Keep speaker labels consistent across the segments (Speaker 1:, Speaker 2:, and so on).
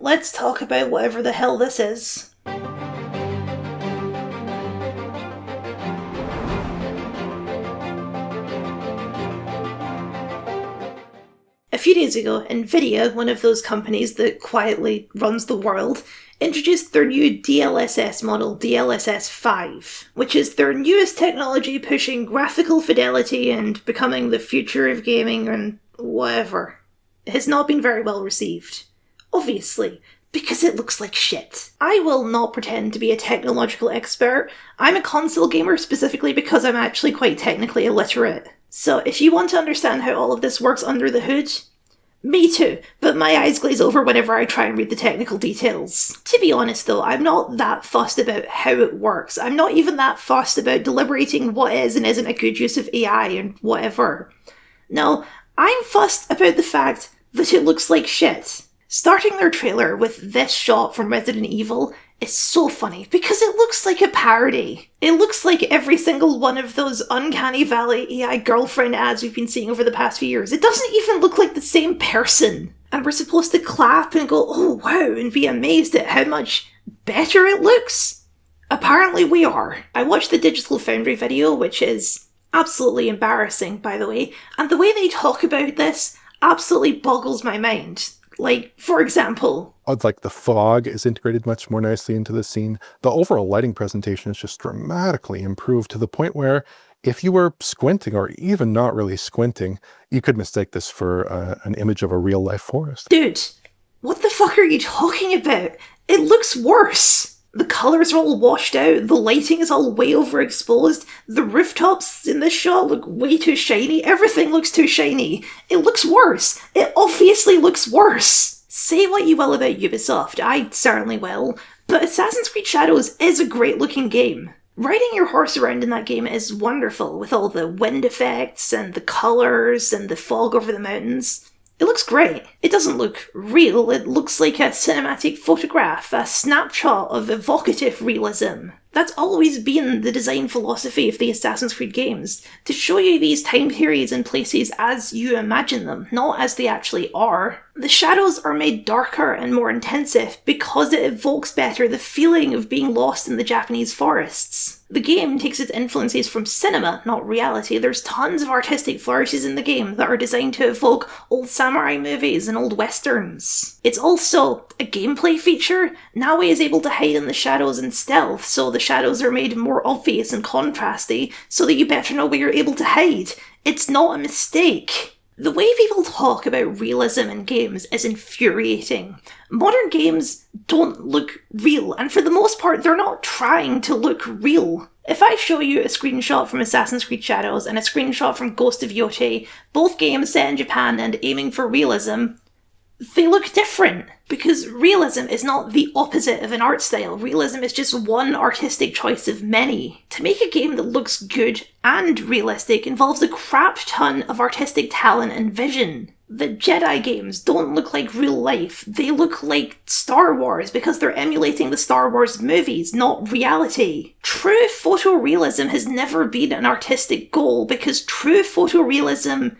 Speaker 1: let's talk about whatever the hell this is. A few days ago, NVIDIA, one of those companies that quietly runs the world, introduced their new DLSS model, DLSS 5, which is their newest technology pushing graphical fidelity and becoming the future of gaming and whatever. It has not been very well received. Obviously, because it looks like shit. I will not pretend to be a technological expert. I'm a console gamer specifically because I'm actually quite technically illiterate. So if you want to understand how all of this works under the hood, me too, but my eyes glaze over whenever I try and read the technical details. To be honest though, I'm not that fussed about how it works. I'm not even that fussed about deliberating what is and isn't a good use of AI and whatever. No, I'm fussed about the fact that it looks like shit. Starting their trailer with this shot from Resident Evil is so funny because it looks like a parody. It looks like every single one of those Uncanny Valley AI girlfriend ads we've been seeing over the past few years. It doesn't even look like the same person. And we're supposed to clap and go, oh wow, and be amazed at how much better it looks? Apparently we are. I watched the Digital Foundry video, which is absolutely embarrassing, by the way, and the way they talk about this absolutely boggles my mind. Like, for example,
Speaker 2: like the fog is integrated much more nicely into the scene. The overall lighting presentation is just dramatically improved to the point where if you were squinting or even not really squinting, you could mistake this for an image of a real life forest.
Speaker 1: Dude, what the fuck are you talking about? It looks worse. The colours are all washed out, the lighting is all way overexposed, the rooftops in this shot look way too shiny, everything looks too shiny. It looks worse. It obviously looks worse. Say what you will about Ubisoft, I certainly will, but Assassin's Creed Shadows is a great looking game. Riding your horse around in that game is wonderful, with all the wind effects and the colours and the fog over the mountains. It looks great. It doesn't look real, it looks like a cinematic photograph, a snapshot of evocative realism. That's always been the design philosophy of the Assassin's Creed games, to show you these time periods and places as you imagine them, not as they actually are. The shadows are made darker and more intensive because it evokes better the feeling of being lost in the Japanese forests. The game takes its influences from cinema, not reality. There's tons of artistic flourishes in the game that are designed to evoke old samurai movies and old westerns. It's also a gameplay feature. Naue is able to hide in the shadows and stealth, so the shadows are made more obvious and contrasty, so that you better know where you're able to hide. It's not a mistake. The way people talk about realism in games is infuriating. Modern games don't look real, and for the most part, they're not trying to look real. If I show you a screenshot from Assassin's Creed Shadows and a screenshot from Ghost of Yotei, both games set in Japan and aiming for realism, they look different. Because realism is not the opposite of an art style. Realism is just one artistic choice of many. To make a game that looks good and realistic involves a crap ton of artistic talent and vision. The Jedi games don't look like real life. They look like Star Wars because they're emulating the Star Wars movies, not reality. True photorealism has never been an artistic goal because true photorealism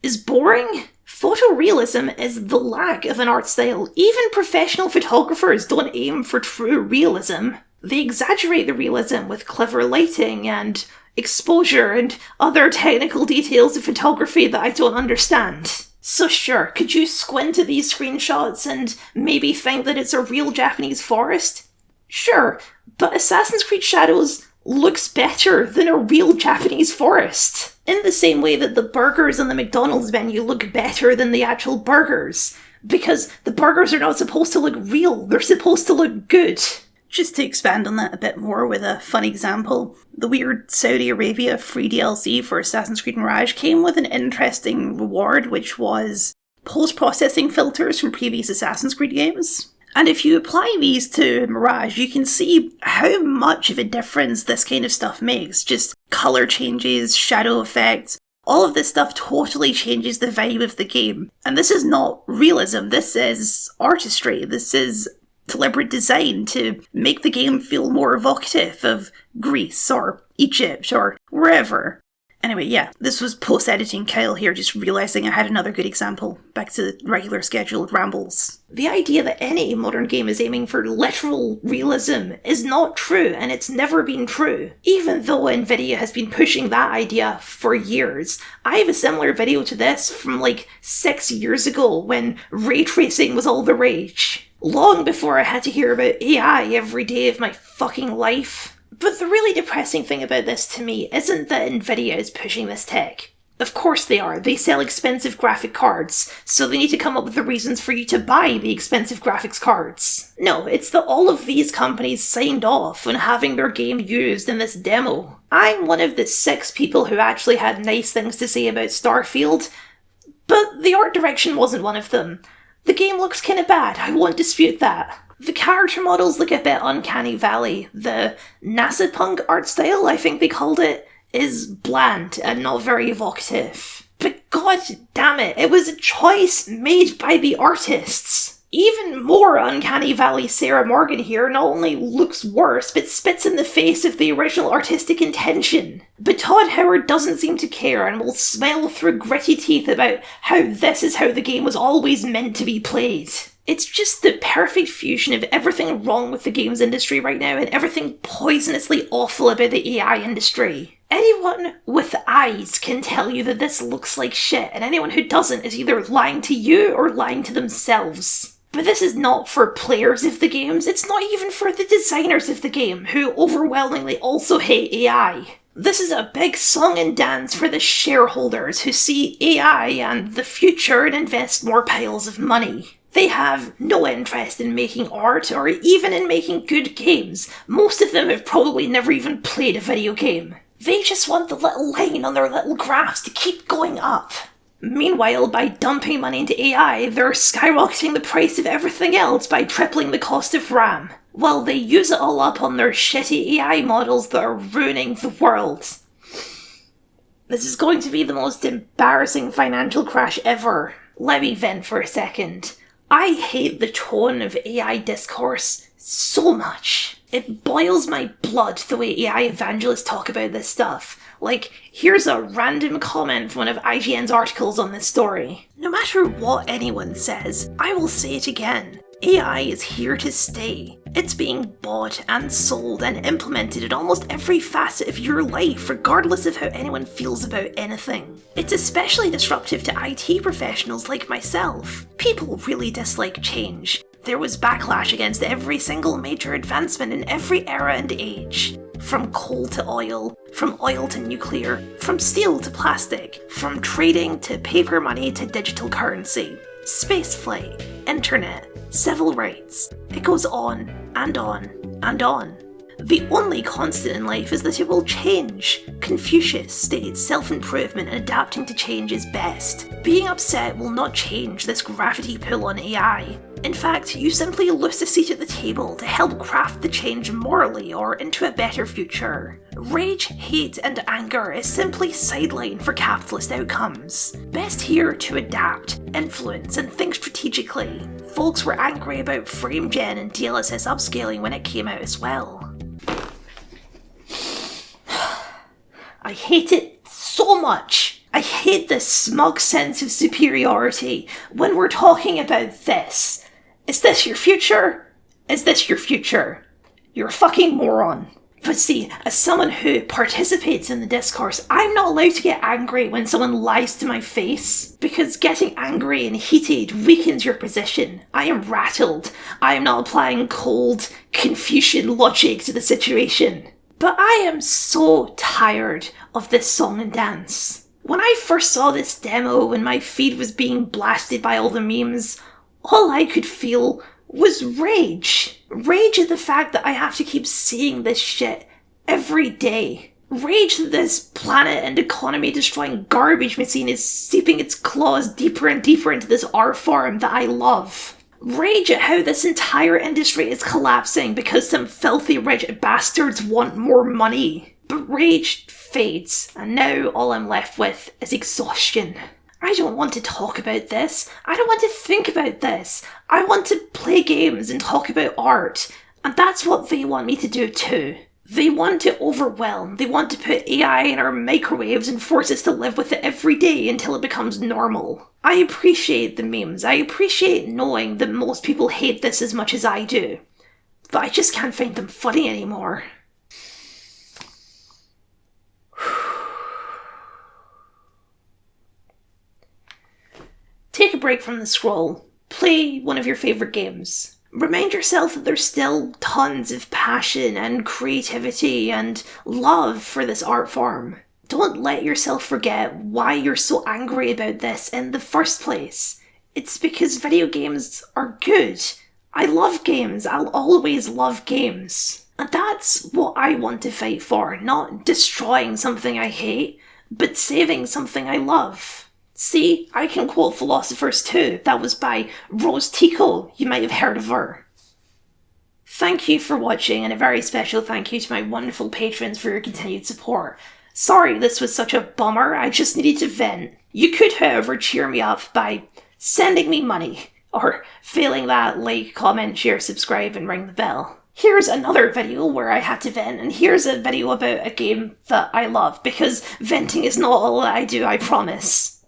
Speaker 1: is boring. Photorealism is the lack of an art style. Even professional photographers don't aim for true realism. They exaggerate the realism with clever lighting and exposure and other technical details of photography that I don't understand. So sure, could you squint at these screenshots and maybe think that it's a real Japanese forest? Sure, but Assassin's Creed Shadows looks better than a real Japanese forest. In the same way that the burgers on the McDonald's menu look better than the actual burgers. Because the burgers are not supposed to look real, they're supposed to look good. Just to expand on that a bit more with a fun example, the weird Saudi Arabia free DLC for Assassin's Creed Mirage came with an interesting reward, which was post-processing filters from previous Assassin's Creed games. And if you apply these to Mirage, you can see how much of a difference this kind of stuff makes. Just colour changes, shadow effects, all of this stuff totally changes the vibe of the game. And this is not realism, this is artistry, this is deliberate design to make the game feel more evocative of Greece or Egypt or wherever. Anyway, yeah, this was post-editing Kyle here, just realising I had another good example. Back to regular scheduled rambles. The idea that any modern game is aiming for literal realism is not true, and it's never been true. Even though NVIDIA has been pushing that idea for years. I have a similar video to this from like 6 years ago when ray tracing was all the rage. Long before I had to hear about AI every day of my fucking life. But the really depressing thing about this to me isn't that NVIDIA is pushing this tech. Of course they are. They sell expensive graphic cards, so they need to come up with the reasons for you to buy the expensive graphics cards. No, it's that all of these companies signed off on having their game used in this demo. I'm one of the 6 people who actually had nice things to say about Starfield, but the art direction wasn't one of them. The game looks kinda bad, I won't dispute that. The character models look a bit uncanny valley. The NASA punk art style, I think they called it, is bland and not very evocative. But god damn it was a choice made by the artists. Even more uncanny valley Sarah Morgan here not only looks worse, but spits in the face of the original artistic intention. But Todd Howard doesn't seem to care and will smile through gritty teeth about how this is how the game was always meant to be played. It's just the perfect fusion of everything wrong with the games industry right now and everything poisonously awful about the AI industry. Anyone with eyes can tell you that this looks like shit, and anyone who doesn't is either lying to you or lying to themselves. But this is not for players of the games, it's not even for the designers of the game, who overwhelmingly also hate AI. This is a big song and dance for the shareholders who see AI and the future and invest more piles of money. They have no interest in making art or even in making good games. Most of them have probably never even played a video game. They just want the little line on their little graphs to keep going up. Meanwhile, by dumping money into AI, they're skyrocketing the price of everything else by tripling the cost of RAM, while they use it all up on their shitty AI models that are ruining the world. This is going to be the most embarrassing financial crash ever. Let me vent for a second. I hate the tone of AI discourse so much. It boils my blood the way AI evangelists talk about this stuff. Like, here's a random comment from one of IGN's articles on this story. No matter what anyone says, I will say it again. AI is here to stay. It's being bought and sold and implemented in almost every facet of your life, regardless of how anyone feels about anything. It's especially disruptive to IT professionals like myself. People really dislike change. There was backlash against every single major advancement in every era and age. From coal to oil, from oil to nuclear, from steel to plastic, from trading to paper money to digital currency, spaceflight, internet, civil rights. It goes on and on and on. The only constant in life is that it will change. Confucius states self-improvement and adapting to change is best. Being upset will not change this gravity pull on AI. In fact, you simply lose a seat at the table to help craft the change morally or into a better future. Rage, hate, and anger is simply sideline for capitalist outcomes. Best here to adapt, influence, and think strategically. Folks were angry about frame gen and DLSS upscaling when it came out as well. I hate it so much. I hate this smug sense of superiority when we're talking about this. Is this your future? Is this your future? You're a fucking moron. But see, as someone who participates in the discourse, I'm not allowed to get angry when someone lies to my face, because getting angry and heated weakens your position. I am rattled. I am not applying cold, Confucian logic to the situation. But I am so tired of this song and dance. When I first saw this demo, when my feed was being blasted by all the memes, all I could feel was rage. Rage at the fact that I have to keep seeing this shit every day. Rage that this planet and economy destroying garbage machine is seeping its claws deeper and deeper into this art form that I love. Rage at how this entire industry is collapsing because some filthy rich bastards want more money. But rage fades, and now all I'm left with is exhaustion. I don't want to talk about this. I don't want to think about this. I want to play games and talk about art. And that's what they want me to do too. They want to overwhelm. They want to put AI in our microwaves and force us to live with it every day until it becomes normal. I appreciate the memes. I appreciate knowing that most people hate this as much as I do. But I just can't find them funny anymore. Take a break from the scroll. Play one of your favourite games. Remind yourself that there's still tons of passion and creativity and love for this art form. Don't let yourself forget why you're so angry about this in the first place. It's because video games are good. I love games. I'll always love games. And that's what I want to fight for, not destroying something I hate, but saving something I love. See, I can quote philosophers too. That was by Rose Tico. You might have heard of her. Thank you for watching, and a very special thank you to my wonderful patrons for your continued support. Sorry this was such a bummer, I just needed to vent. You could, however, cheer me up by sending me money, or failing that, like, comment, share, subscribe, and ring the bell. Here's another video where I had to vent, and here's a video about a game that I love, because venting is not all that I do, I promise.